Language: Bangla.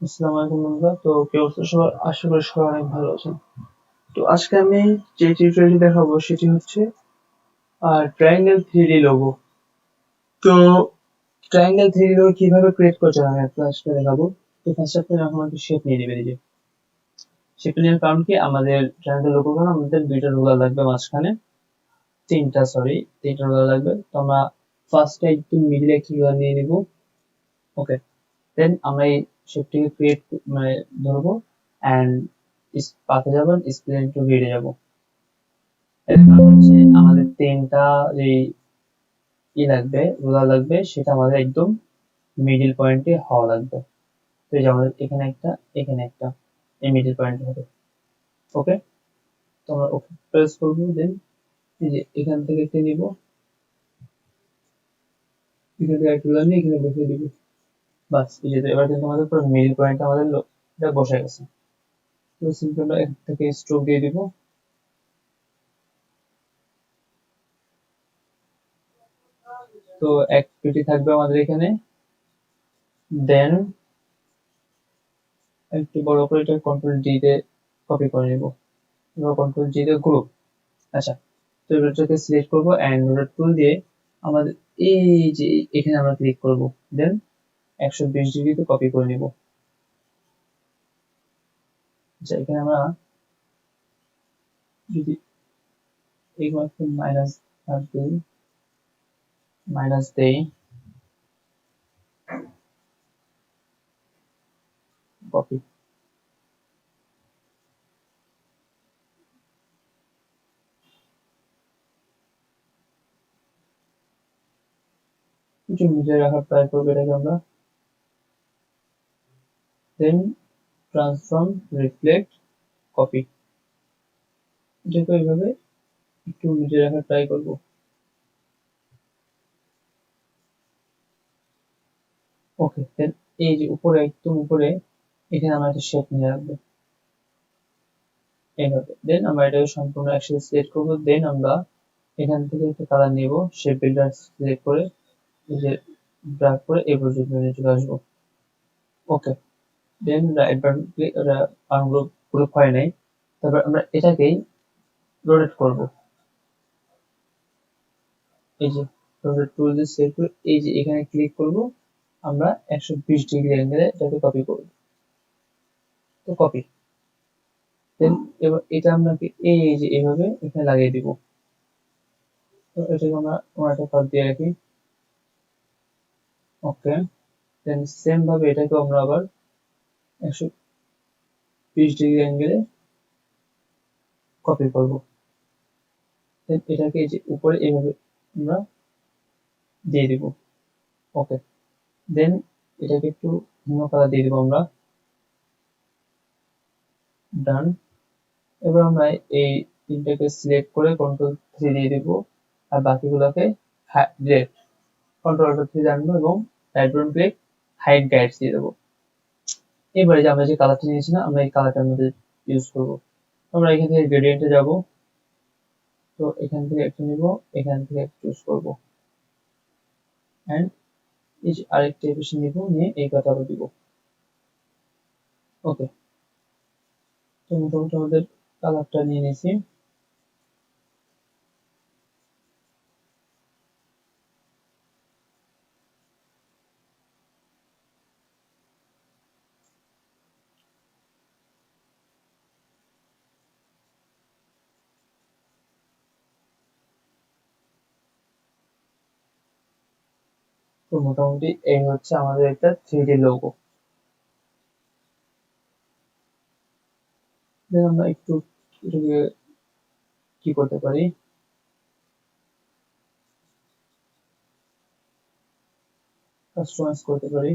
আসসালামু আলাইকুম বন্ধুরা। তো কি অবস্থা সবার? আশা করি সবাই অনেক ভালো আছেন। তো আজকে আমি যে টিউটোরিয়ালটি দেখাবো সেটি হচ্ছে ট্রায়াঙ্গেল 3D লোগো। তো ট্রায়াঙ্গেল 3D লোগো কিভাবে ক্রিয়েট করতে হয় আমি আজকে দেখাবো। তো ফার্স্ট আপনি এখন একটা শেপ নিয়ে নেবেন। এই যে শেপ নেওয়ার কারণ কি, আমাদের ট্রায়াঙ্গেল লোগো জন্য আমাদের দুইটা রুলার লাগবে, মাঝখানে তিনটা রুলার লাগবে। তো আমরা ফার্স্টে একটু মিডলে একটি রুলার নিয়ে নিব। ওকে, দেন আমরা এই শেপটিকে ক্রিয়েট মানে ধরবো অ্যান্ড পাতে যাবেন, স্প্লেন টু গ্রিডে যাব। এরপর হচ্ছে আমাদের তিনটা যে লাগবে, রুলার লাগবে, সেটা আমাদের একদম মিডিল পয়েন্টে হওয়া লাগবে। তো এই যে আমাদের এখানে একটা, এখানে একটা, এই মিডিল পয়েন্টে হবে। ওকে, তো আমরা ওকে প্রেস করবো। দেন এই যে এখান থেকে একটা নিব, এখান থেকে একটা রুলার নিয়ে এখানে বসিয়ে দিব। বাস, এই যে এবার কিন্তু আমাদের পুরো মিডিল পয়েন্ট আমাদের এটা বসে গেছে। তো সিম্পল আমরা এখান থেকে স্ট্রোক দিয়ে দিব। তো এক পেটি থাকবে আমাদের এখানে। দেন একটু বড় করে এটা কন্ট্রোল ডি তে কপি করে নিব। কন্ট্রোল জি তে গ্রুপ। আচ্ছা, তো এটাকে সিলেক্ট করবো অ্যান্ড রোটেট টুল দিয়ে আমাদের এই যে এখানে আমরা ক্লিক করব। দেন 120 ডিগ্রিতে কপি করে নিব। আচ্ছা, এখানে আমরা যদি এইমাত্র মাইনাস দেই, কপি, কিছু নিচে রাখার ট্রাই করবো এটাকে আমরা। দেন ট্রান্সফর্ম, রিফ্লেক্ট, কপি, এটাকে এইভাবে একটু নিচে রাখার ট্রাই করবো। ওকে, দেন এই যে উপরে, একদম উপরে এখানে আমরা একটা শেপ নিয়ে রাখবো এইভাবে। দেন আমরা এটাকে সম্পূর্ণ একসাথে সিলেক্ট করবো। দেন আমরা এখান থেকে একটা কালার নিব, শেপ বিল্ডার সিলেক্ট করে এই যে ড্র্যাগ করে এই পর্যন্ত নিয়ে চলে আসবো। ওকে, দেন রাইট বাটন ক্লিক, গ্রুপ হয় নাই। তারপর আমরা এটাকেই রোটেট করব। এই যে রোটেট টুল দিয়ে সিলেক্ট করে এই যে এখানে ক্লিক করব, আমরা 120 ডিগ্রি অ্যাঙ্গেলে এটাকে কপি করব। তো কপি, দেন এবার এটা আপনাকে এই যে এইভাবে এখানে লাগিয়ে দিব। তো এটাকে আমরা একটা কাট দিয়ে রাখি। ওকে, দেন সেম ভাবে এটাকে আমরা আবার 120 ডিগ্রি অ্যাঙ্গেলে কপি করব। দেন এটাকে এই যে উপরে এইভাবে আমরা দিয়ে দিব। ওকে, দেন এটাকে একটু ভিন্ন কালার দিয়ে দিব আমরা। ডান। এবার আমরা এই তিনটাকে সিলেক্ট করে কন্ট্রোল 3 দিয়ে দিব, আর বাকিগুলোকে ডিরেক্ট কন্ট্রোল অল্ট 3 আনবো এবং right button click, hide guides দিয়ে দেবো। এবারে যে আমরা যে কালারটা নিয়েছিলাম, আমরা এই কালারটার মধ্যে ইউজ করব। আমরা এখান থেকে গ্রেডিয়েন্টে যাব। তো এখান থেকে একটা নিব, এখান থেকে একটা চুজ করব অ্যান্ড এই যে আরেকটা বেশি নিব, নিয়ে এই কালারটা দিব। ওকে, তো মোটামুটি আমাদের কালারটা নিয়ে নিয়েছি। তো মোটামুটি এই হচ্ছে আমাদের একটা 3D লোগো। দেন আমরা একটু এটাকে কি করতে পারি, কাস্টমাইজ করতে পারি।